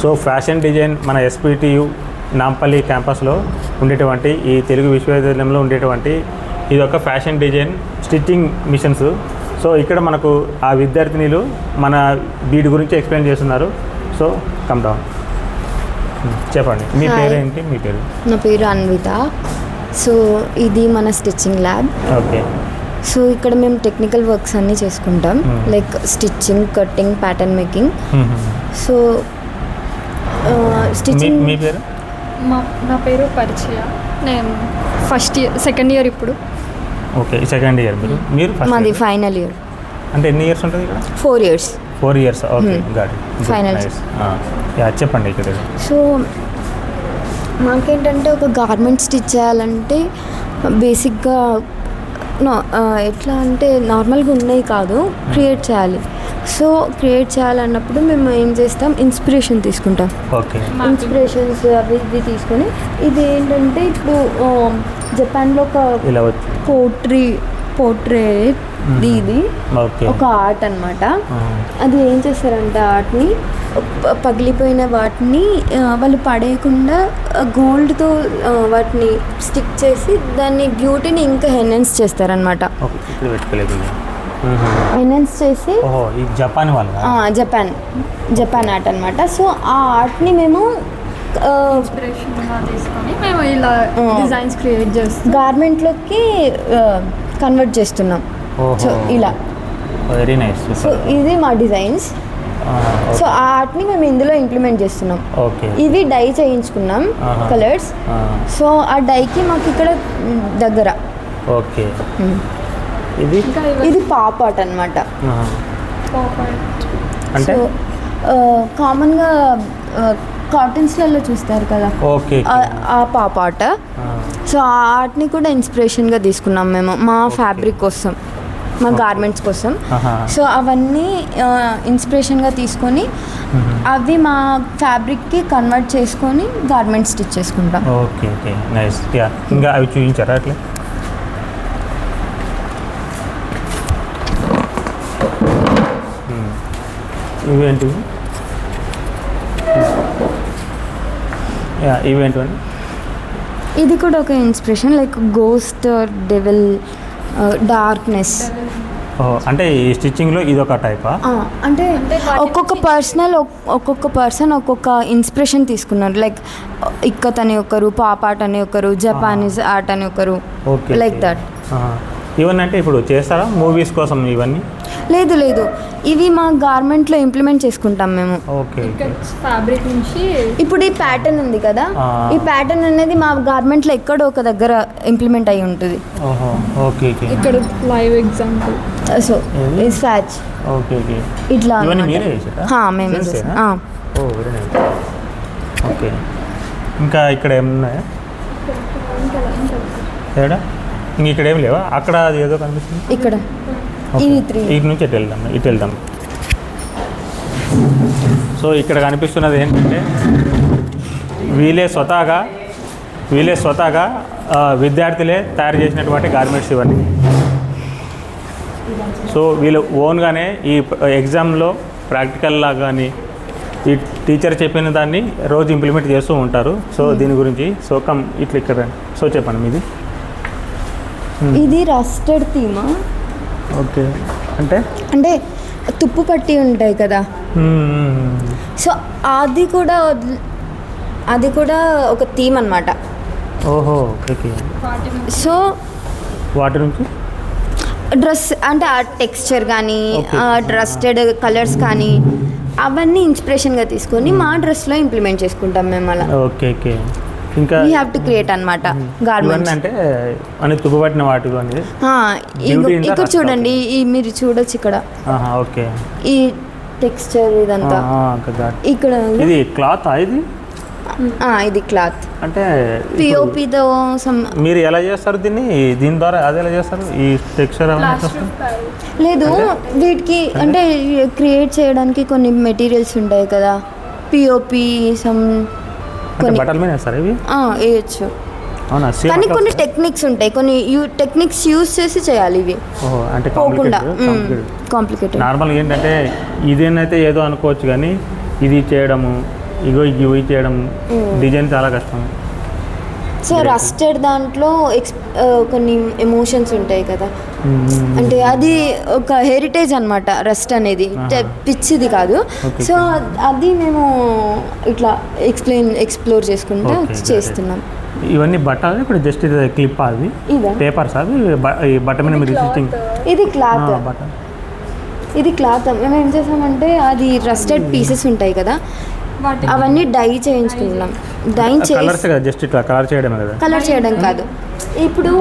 So fashion design మన ఎస్పీటీయు నాంపల్లి క్యాంపస్లో ఉండేటువంటి ఈ తెలుగు విశ్వవిద్యాలయంలో ఉండేటువంటి ఇది ఒక fashion design stitching machines. So ఇక్కడ మనకు ఆ విద్యార్థినిలు మన వీటి గురించి ఎక్స్ప్లెయిన్ చేస్తున్నారు. సో కమ్ డౌన్, చెప్పండి మీ పేరు ఏంటి? మీ పేరు? నా పేరు అన్విత. సో ఇది మన స్టిచ్చింగ్ ల్యాబ్. ఓకే. సో ఇక్కడ మేము టెక్నికల్ వర్క్స్ అన్నీ చేసుకుంటాం, like stitching, cutting, pattern making. So stitching. మీ పేరు? నా పేరు పరిచయ. నేను సెకండ్ ఇయర్ ఇప్పుడు. Okay, second year. మీరు మాది ఫైనల్ ఇయర్. అంటే ఎన్ని ఇయర్స్ ఉంటుంది ఇక్కడ? 4 years. 4 years. Okay, God. Final. చెప్పండి ఇక్కడ. సో మాకేంటంటే ఒక గార్మెంట్ స్టిచ్ చేయాలంటే బేసిక్గా ఎట్లా అంటే నార్మల్గా ఉన్నాయి కాదు, క్రియేట్ చేయాలి. సో క్రియేట్ చేయాలన్నప్పుడు మేము ఏం చేస్తాం, ఇన్స్పిరేషన్ తీసుకుంటాం. ఓకే. ఇన్స్పిరేషన్స్ అవి ఇవి తీసుకొని ఇది ఏంటంటే ఇప్పుడు జపాన్లో ఒక పోర్ట్రేట్ ఇది ఒక ఆర్ట్ అనమాట. అది ఏం చేస్తారంటే ఆర్ట్ని పగిలిపోయిన వాటిని వాళ్ళు పడేయకుండా గోల్డ్తో వాటిని స్టిక్ చేసి దాన్ని బ్యూటీని ఇంకా ఎన్హాన్స్ చేస్తారనమాట. ఎన్హాన్స్ చేసి జపాన్ ఆర్ట్ అనమాట. సో ఆ ఆర్ట్ని మేము మేము ఇలా డిజైన్స్ క్రియేట్ చేస్తాం, గార్మెంట్లోకి కన్వర్ట్ చేస్తున్నాం. సో ఇలా వెరీ నైస్. సో ఇది మా డిజైన్స్. సో ఆ ఆర్ట్ని మేము ఇందులో ఇంప్లిమెంట్ చేస్తున్నాం. ఓకే. ఇవి డై చేయించుకున్నాం కలర్స్. సో ఆ డైకి మాకు ఇక్కడ దగ్గర. ఓకే. ఇది పాప్ ఆర్ట్ అనమాట. సో కామన్గా కాటన్స్లలో చూస్తారు కదా, ఆ పాప్ ఆర్ట్. సో ఆ ఆర్ట్ని కూడా ఇన్స్పిరేషన్గా తీసుకున్నాం మేము మా ఫ్యాబ్రిక్ కోసం, మా గార్మెంట్స్ కోసం. సో అవన్నీ ఇన్స్పిరేషన్గా తీసుకొని అవి మా ఫ్యాబ్రిక్కి కన్వర్ట్ చేసుకొని గార్మెంట్స్ స్టిచ్ చేసుకుంటాం. Okay okay, nice. ఇంకా అవి చూపించారా అట్లా? ఇవేంటివి? ఇవేంటివండి? ఇది కూడా ఒక inspiration, like ghost, devil, darkness. అంటే ఈ స్టిచ్చింగ్లో ఇది ఒక టైపా? అంటే ఒక్కొక్క పర్సన్ ఒక్కొక్క ఇన్స్పిరేషన్ తీసుకున్నారు. లైక్ ఇక్కత్ అని ఒకరు, పాప్ ఆర్ట్ అని ఒకరు, జపానీస్ ఆర్ట్ అని ఒకరు, లైక్ దట్. ఇవన్నీ అంటే ఇప్పుడు చేస్తారా మూవీస్ కోసం ఇవన్నీ? లేదు, ఇవి మా గార్మెంట్లో ఇంప్లిమెంట్ చేసుకుంటాం మేము. ఓకే. ఫ్యాబ్రిక్ నుంచి ఇప్పుడు ఈ ప్యాటర్న్ ఉంది కదా, ఈ ప్యాటర్న్ అనేది మా గార్మెంట్లో ఎక్కడో ఒక దగ్గర ఇంప్లిమెంట్ అయి ఉంటుంది. ఓకే. ఇక్కడ లైవ్ ఎగ్జాంపుల్. సో ఈ స్వాచ్. ఓకే. ఇట్లా మీరే చేసారా? మేము చేసాం. Very nice. ఓకే. ఇంకా ఇక్కడ ఏమున్నాయా? ఏడా ఇంక ఇక్కడ ఏం లేవా? అక్కడ అది ఏదో కనిపిస్తుంది. ఇక్కడ ఇటు నుంచి ఇటు వెళ్దాం. సో ఇక్కడ కనిపిస్తున్నది ఏంటంటే వీళ్ళే స్వతహాగా విద్యార్థులే తయారు చేసినటువంటి గార్మెంట్స్ ఇవన్నీ. సో వీళ్ళు ఓన్గానే ఈ ఎగ్జామ్లో ప్రాక్టికల్లా కానీ ఈ టీచర్ చెప్పిన దాన్ని రోజు ఇంప్లిమెంట్ చేస్తూ ఉంటారు. సో దీని గురించి ఇక్కడ సో చెప్పండి మీది. ఇది రస్టెడ్ థీమ్. ఓకే. అంటే తుప్పు పట్టి ఉంటాయి కదా, సో అది కూడా ఒక థీమ్ అన్నమాట. ఓహో. ఓకే. సో వాటి నుంచి డ్రెస్ అంటే ఆ టెక్స్చర్ కానీ రస్టెడ్ కలర్స్ కానీ అవన్నీ ఇన్స్పిరేషన్గా తీసుకొని మా డ్రెస్లో ఇంప్లిమెంట్ చేసుకుంటాం మేము అలా. ఓకే. ఇంకా వీ హ్యావ్ టు క్రియేట్ అన్నమాట గార్మెంట్స్. అంటే అన్ని తుప్పుపట్టిన వాటిలో ఇక్కడ చూడండి, మీరు చూడొచ్చు ఇక్కడ. ఓకే. ఈ టెక్స్చర్ ఇదంతా ఇక్కడ. ఇది క్లాత్? ఇది క్లాత్. అంటే పిఓపితో మీరు ఎలా చేస్తారు దీని ద్వారా? అది ఎలా చేస్తారు ఈ టెక్స్చర్? లేదు, వీటికి అంటే క్రియేట్ చేయడానికి కొన్ని మెటీరియల్స్ ఉంటాయి కదా, పిఓపి బట్టల మీద వేస్తారు ఇవి? వేయచ్చు. కానీ కొన్ని టెక్నిక్స్ ఉంటాయి, కొన్ని టెక్నిక్స్ యూజ్ చేసి చేయాలి ఇవి. అంటే కాంప్లికేటెడ్. నార్మల్గా ఏంటంటే ఇదేనైతే ఏదో అనుకోవచ్చు, కానీ ఇది చేయడము ఇగో ఇవి చేయడం డిజైన్ చాలా కష్టం. సో రస్టెడ్ దాంట్లో కొన్ని ఎమోషన్స్ ఉంటాయి కదా, అంటే అది ఒక హెరిటేజ్ అనమాట రస్ట్ అనేది, పిచ్చిది కాదు. సో అది మేము ఇట్లా ఎక్స్ప్లోర్ చేసుకుంటూ చేస్తున్నాం. ఇవన్నీ బట్టలు ఇప్పుడు జస్ట్ క్లిప్ అది పేపర్స్ అవి ఈ బట్ట మీద మీరు స్టిచ్చింగ్. ఇది క్లాత్, ఇది క్లాత్. మేము ఏం చేసామంటే అది రస్టెడ్ పీసెస్ ఉంటాయి కదా, అవన్నీ డై చేయించుకున్నాం. డై జస్ట్ ఇట్లా కలర్ చేయడమే కదా, కలర్ చేయడం కాదు. ఇప్పుడు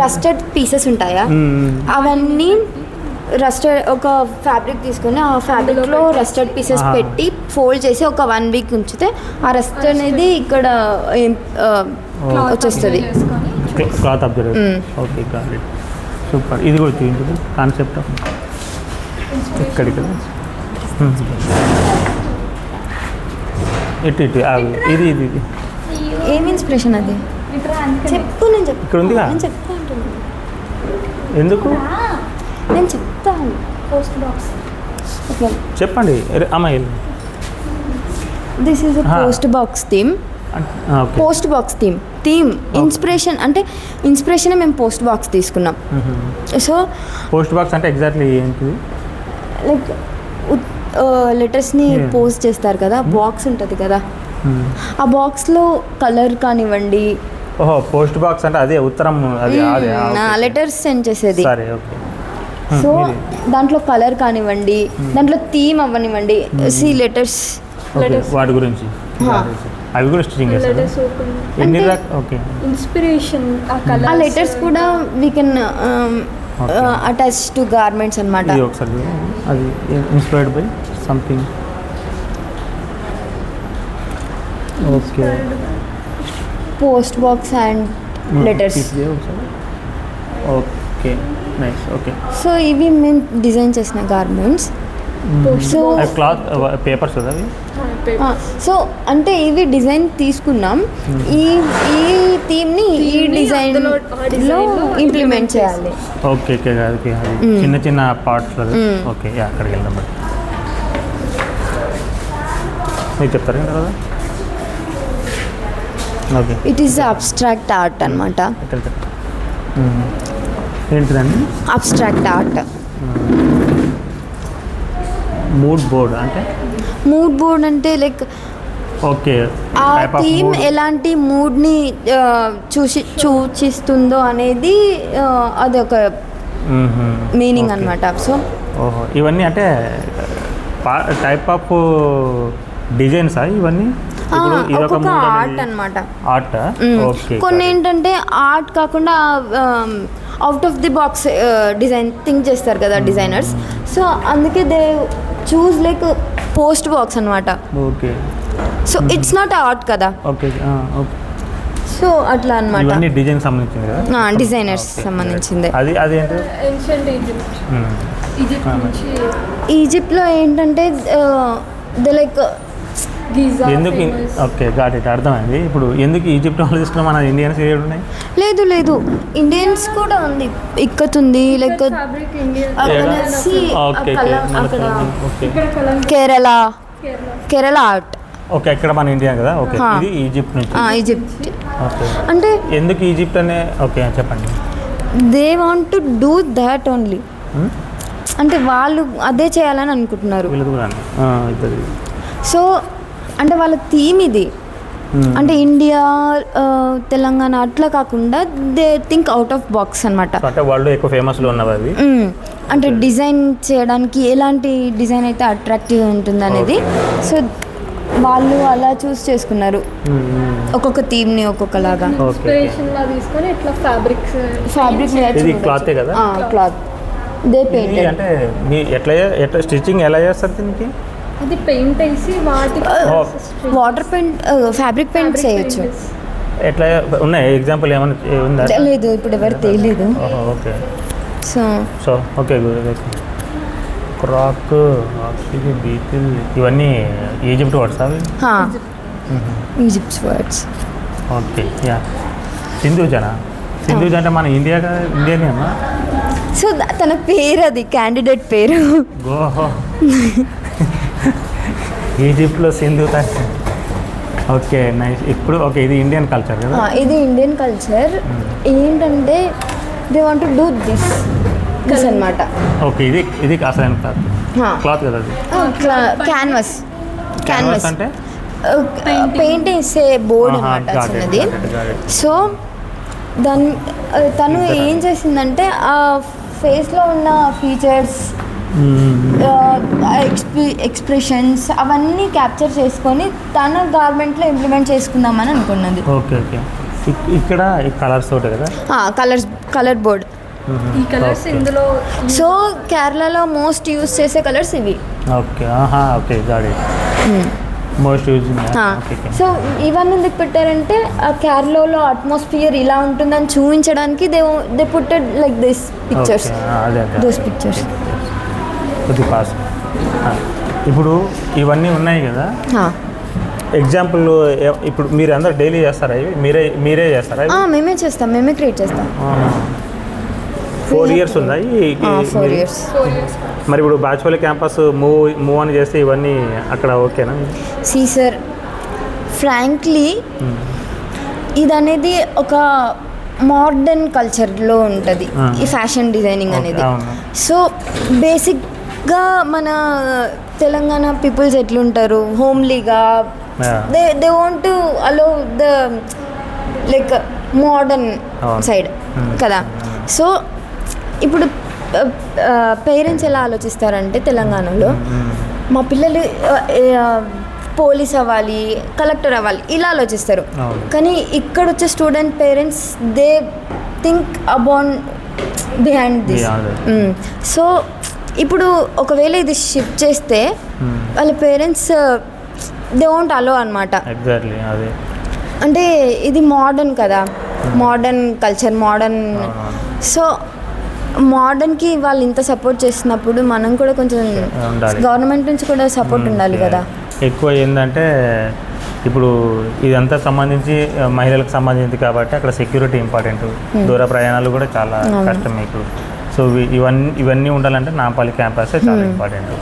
రస్టెడ్ పీసెస్ ఉంటాయా, అవన్నీ రస్టెడ్ ఒక ఫ్యాబ్రిక్ తీసుకొని ఆ ఫ్యాబ్రిక్లో రస్టెడ్ పీసెస్ పెట్టి ఫోల్డ్ చేసి ఒక 1 వీక్ ఉంచితే ఆ రస్ట్ అనేది ఇక్కడ వచ్చేస్తుంది. Cloth observe. Okay got it, super. ఇది కూడా చూపించదు కాన్సెప్ట్ ఇక్కడికి కదా. ఇటు ఇది ఇది ఇది ఏం ఇన్స్పిరేషన్ అది చెప్పు. నేను ఇక్కడ ఉందిగా, నేను చెప్తా అంటున్నాను. ఎందుకు నేను చెప్తాను. పోస్ట్ బాక్స్ చెప్పండి అమ్మాయి. This is a post box theme. Post box theme inspiration అంటే ఇన్స్పిరేషన్ మేము పోస్ట్ బాక్స్ తీసుకున్నాం. సో పోస్ట్ బాక్స్ అంటే ఎగ్జాక్ట్లీ ఏంటిది? లైక్ లెటర్స్ని పోస్ట్ చేస్తారు కదా, బాక్స్ ఉంటుంది కదా, ఆ బాక్స్లో కలర్ కానివ్వండి. ఓహో, పోస్ట్ బాక్స్ అంటే అదే ఉత్తరం, అది లెటర్స్ సెండ్ చేసేది. సరే, ఓకే. సో దాంట్లో కలర్ కానివ్వండి, దాంట్లో థీమ్ అవ్వనివ్వండి, సి లెటర్స్ వాటి గురించి అవి కూడా స్టిచ్చింగ్ చేస్తారు. ఓకే, ఇన్స్పిరేషన్ ఆ లెటర్స్ కూడా we can attach to garments అన్నమాట. ఒకసారి అది inspired by something. Okay, post box and letters. Okay, nice. Okay, so ఇవి మేము డిజైన్ చేసిన గార్మెంట్స్. సో క్లాత్ పేపర్స్ అవి. సో అంటే ఇవి డిజైన్ తీసుకున్నాం, ఈ థీమ్ని ఈ డిజైన్లో ఇంప్లిమెంట్ చేయాలి. Okay okay, okay. చిన్న చిన్న పార్ట్స్. ఓకే, అక్కడికి వెళ్దాం. బట్ మీరు చెప్తారు కదా. Okay, it is abstract art అనమాట. ఏంటిదండి అబ్స్ట్రాక్ట్ ఆర్ట్? మూడ్ బోర్డ్ అంటే? మూడ్ బోర్డ్ అంటే లైక్ ఓకే, ఆ థీమ్ ఎలాంటి మూడ్ని సూచిస్తుందో అనేది అదొక మీనింగ్ అనమాట. సో ఓహో, ఇవన్నీ అంటే టైప్ ఆఫ్ డిజైన్సా ఇవన్నీ? ఒక్కొక్క ఆర్ట్ అనమాట. ఆర్ట్. ఓకే, కొన్ని ఏంటంటే ఆర్ట్ కాకుండా out of the box design think చేస్తారు కదా డిజైనర్స్. సో అందుకే they choose like post box అనమాట. Okay, so it's not art కదా. Okay, okay. సో అట్లా అనమాట. ఇవన్నీ డిజైన్ సంబంధించింది కదా, డిజైనర్స్ సంబంధించింది. అది ఏంటి? ఏన్షియంట్ ఈజిప్ట్ నుంచి. ఈజిప్ట్లో ఏంటంటే ద లైక్ ఎందుకు? ఓకే, గాట్ ఇట్, అర్థమైంది. ఇప్పుడు ఎందుకు ఈజిప్ట్ వాళ్ళు తీసుకున్నా, మన ఇండియన్స్ ఏడు ఉన్నాయి? లేదు ఇండియన్స్ కూడా ఉంది, ఇక్కతుంది లైక్ కేరళ ఆర్ట్. ఓకే, ఇక్కడ మన ఇండియా కదా. ఓకే, ఇది ఈజిప్ట్ నుంచి. ఈజిప్ట్ ఓకే, అంటే ఎందుకు ఈజిప్ట్ అనే? ఓకే, చెప్పండి. They want to do that only, అంటే వాళ్ళు అదే చేయాలని అనుకుంటున్నారు. సో అంటే వాళ్ళ థీమ్ ఇది. అంటే ఇండియా, తెలంగాణ అట్లా కాకుండా they think out of box అనమాట. అంటే వాళ్ళు ఎక్కువ ఫేమస్లో ఉన్నవి అవి. అంటే డిజైన్ చేయడానికి ఎలాంటి డిజైన్ అయితే అట్రాక్టివ్ ఉంటుంది అనేది. సో వాళ్ళు అలా చూస్ చేసుకున్నారు, ఒక్కొక్క థీమ్ని ఒక్కొక్కలాగా. ఇది క్లాతే కదా? Cloth they paint. అంటే మీ ఎట్లా స్టిచ్చింగ్ ఎలా చేస్తారు దీనికి? అది పెయింట్ వేసి వాటర్ పెయింట్, ఫ్యాబ్రిక్ పెయింట్ చేయొచ్చు. ఎట్లా ఉన్నాయి ఎగ్జాంపుల్ ఏమైనా ఉందా? లేదు, ఇప్పుడు ఎవరు తెలియదు. Okay, so okay, crack, beetle, ఇవన్నీ ఈజిప్ట్ వర్డ్స్ అవి? Egypt words. Okay, yeah. Sindhuja అంటే మన ఇండియన్ అమ్మా. సో తన పేరు, అది క్యాండిడేట్ పేరు. గోహో, ఈజిప్ట్లో సింధు. Okay nice. ఇప్పుడు ఓకే ఇది ఇండియన్ కల్చర్ కదా. ఇది ఇండియన్ కల్చర్. ఏంటంటే they want to do this అనమాట. ఓకే ఇది అసలు క్లాత్ కదా అది. క్యాన్వాస్ అంటే పెయింట్ వేసే బోర్డ్ అనమాట చిన్నది. సో తను ఏం చేసిందంటే ఆ ఫేస్లో ఉన్న ఫీచర్స్ ఎక్స్ప్రెషన్స్ అవన్నీ క్యాప్చర్ చేసుకొని తన గార్మెంట్లో ఇంప్లిమెంట్ చేసుకుందామని అనుకున్నది. Okay okay. ఇక్కడ ఈ కలర్స్ ఒకటి కదా. Colour board. ఈ కలర్స్ ఇందులో. సో కేరళలో మోస్ట్ యూస్ చేసే కలర్స్ ఇవి. ఓకే ఓకే గాడి మోస్ట్ యూజ్. సో ఇవన్నీ ఎందుకు పెట్టారంటే ఆ కేరళలో అట్మాస్ఫియర్ ఇలా ఉంటుందని చూపించడానికి they putted like this pictures. Those pictures. కొద్ది పాస్. ఇప్పుడు ఇవన్నీ ఉన్నాయి కదా. ఎగ్జాంపుల్ ఇప్పుడు మీరు అందరు డైలీ చేస్తారా ఇవి? మీరే చేస్తారా? మేమే చేస్తాం, మేమే క్రియేట్ చేస్తాం. 4 years ఉందా? 4 years. మరి ఇప్పుడు బాచుపల్లి క్యాంపస్ మూవ్ అని చేస్తే ఇవన్నీ అక్కడ ఓకేనా? సి సార్, ఫ్రాంక్లీ ఇది అనేది ఒక మోడర్న్ కల్చర్లో ఉంటుంది ఈ ఫ్యాషన్ డిజైనింగ్ అనేది. సో బేసిక్గా మన తెలంగాణ పీపుల్స్ ఎట్లుంటారు, హోమ్లీగా, they want to allow the like modern side కదా. సో ఇప్పుడు పేరెంట్స్ ఎలా ఆలోచిస్తారంటే తెలంగాణలో మా పిల్లలు పోలీస్ అవ్వాలి, కలెక్టర్ అవ్వాలి ఇలా ఆలోచిస్తారు. కానీ ఇక్కడ వచ్చే student parents they think about behind this. So ఇప్పుడు ఒకవేళ ఇది షిఫ్ట్ చేస్తే వాళ్ళ పేరెంట్స్ దే వోంట్ అలో అనమాట. అంటే ఇది మోడర్న్ కదా, మోడర్న్ కల్చర్, మోడర్న్. సో మోడర్న్కి వాళ్ళు ఇంత సపోర్ట్ చేస్తున్నప్పుడు మనం కూడా కొంచెం గవర్నమెంట్ నుంచి కూడా సపోర్ట్ ఉండాలి కదా. ఎక్కువ ఏంటంటే ఇప్పుడు ఇదంతా సంబంధించి మహిళలకు సంబంధించి కాబట్టి అక్కడ సెక్యూరిటీ ఇంపార్టెంట్, దూర ప్రయాణాలు కూడా చాలా కష్టం మీకు. సో ఇవన్నీ ఉండాలంటే నాంపల్లి క్యాంపస్ చాలా ఇంపార్టెంట్.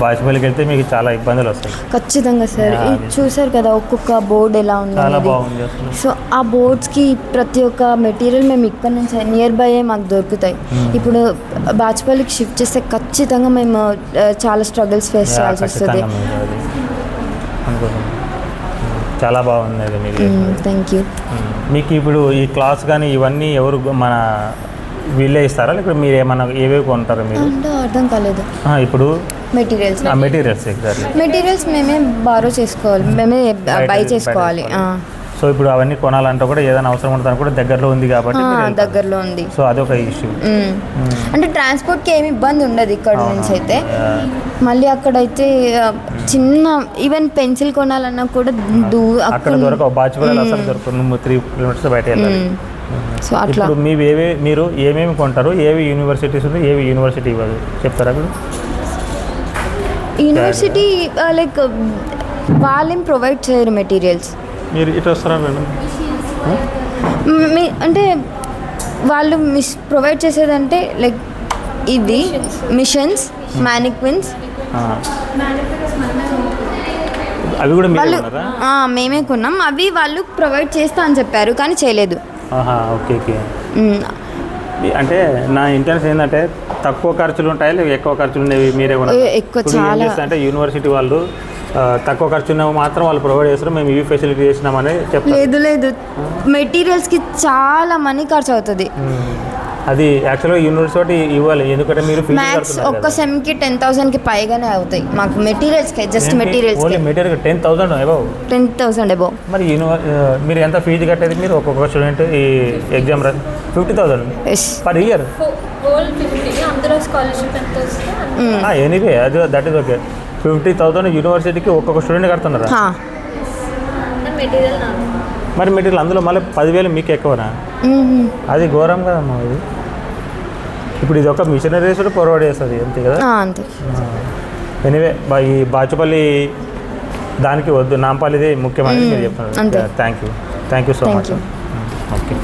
బాచుపల్లికి వెళ్తే మీకు చాలా ఇబ్బందులు వస్తాయి. ఖచ్చితంగా సార్. చూసారు కదా ఒక్కొక్క బోర్డ్ ఎలా ఉంది. చాలా బాగుంది. సో ఆ బోర్డ్స్కి ప్రతి ఒక్క మెటీరియల్ మేము ఇక్కడ నుంచి నియర్ బై మాకు దొరుకుతాయి. ఇప్పుడు బాచుపల్లికి షిఫ్ట్ చేస్తే ఖచ్చితంగా మేము చాలా స్ట్రగుల్స్ ఫేస్ చేయాల్సి వస్తుంది. చాలా బాగుంది అది మీకు. Thank you. మీకు ఇప్పుడు ఈ క్లాస్ కానీ ఇవన్నీ ఎవరు మన వీళ్ళే ఇస్తారా, లేకపోతే మీరు ఏమన్నా ఏవేవి కొంటారు మీరు? అర్థం కాలేదు. ఇప్పుడు మెటీరియల్స్ ఎగ్జాక్ట్లీ మెటీరియల్స్ మేమే బారో చేసుకోవాలి, మేమే బై చేసుకోవాలి. సో ఇప్పుడు అవన్నీ కొనాలంటే కూడా ఏదైనా అవసరం ఉంటుంది కూడా దగ్గరలో ఉంది కాబట్టి దగ్గరలో ఉంది. సో అదొక ఇష్యూ. అంటే ట్రాన్స్పోర్ట్కి ఏమి ఇబ్బంది ఉండదు ఇక్కడ నుంచి అయితే. మళ్ళీ అక్కడైతే చిన్న ఈవెన్ పెన్సిల్ కొనాలన్నా కూడా అక్కడ దొరకవు. బాచుపల్లి అసలు దొరకవు. 3 kilometers బయట వెళ్ళాలి. సో అట్లా మీరు ఏమేమి కొంటారు, ఏవి యూనివర్సిటీస్ ఉంది, ఏవి యూనివర్సిటీ ఇవ్వదు చెప్తారా? మీరు యూనివర్సిటీ లైక్ వాళ్ళేం ప్రొవైడ్ చేయరు మెటీరియల్స్. మీరు ఇటు వస్తారా మేడం? అంటే వాళ్ళు ప్రొవైడ్ చేసేదంటే లైక్ ఇది మిషన్స్, మ్యానిక్విన్స్ అవి కూడా వాళ్ళు మేమే కొన్నాం. అవి వాళ్ళు ప్రొవైడ్ చేస్తా అని చెప్పారు కానీ చేయలేదు. Okay okay. అంటే నా ఇంటెన్షన్ ఏంటంటే తక్కువ ఖర్చులు ఉంటాయి లేదా ఎక్కువ ఖర్చులు ఉండేవి మీరే కూడా ఎక్కువ చాలా అంటే యూనివర్సిటీ వాళ్ళు తక్కువ ఖర్చు ఉన్నవి మాత్రం వాళ్ళు ప్రొవైడ్ చేస్తారు, మేము ఇవి ఫెసిలిటీ చేసినామని చెప్తారు. లేదు మెటీరియల్స్కి చాలా మనీ ఖర్చు అవుతుంది. అది యాక్చువల్గా యూనివర్సిటీ ఇవ్వాలి, ఎందుకంటే మీరు మ్యాథ్స్ ఒక్క సెమ్కి 10,000కి పైగానే అవుతాయి మాకు మెటీరియల్స్కి. Just materials material 10,000 above. మరి మీరు ఎంత ఫీజు కట్టేది? మీరు ఒక్కొక్క స్టూడెంట్ ఈ ఎగ్జామ్ 50,000 పర్ ఇయర్. ఎనీవే అది దట్ ఈస్ ఓకే. 50,000 యూనివర్సిటీకి ఒక్కొక్క స్టూడెంట్ కడుతున్నారా? మరి మెటీరియల్ అందులో మళ్ళీ 10,000 మీకు ఎక్కువనా? అది ఘోరం కదమ్మా ఇది. ఇప్పుడు ఇది ఒక మిషనరీస్ కూడా ప్రొవైడ్ చేస్తుంది అంతే కదా. ఎనీవే ఈ బాచుపల్లి దానికి వద్దు, నాంపల్లిది ముఖ్యమని మీరు చెప్తున్నారు. Thank you so much. Okay.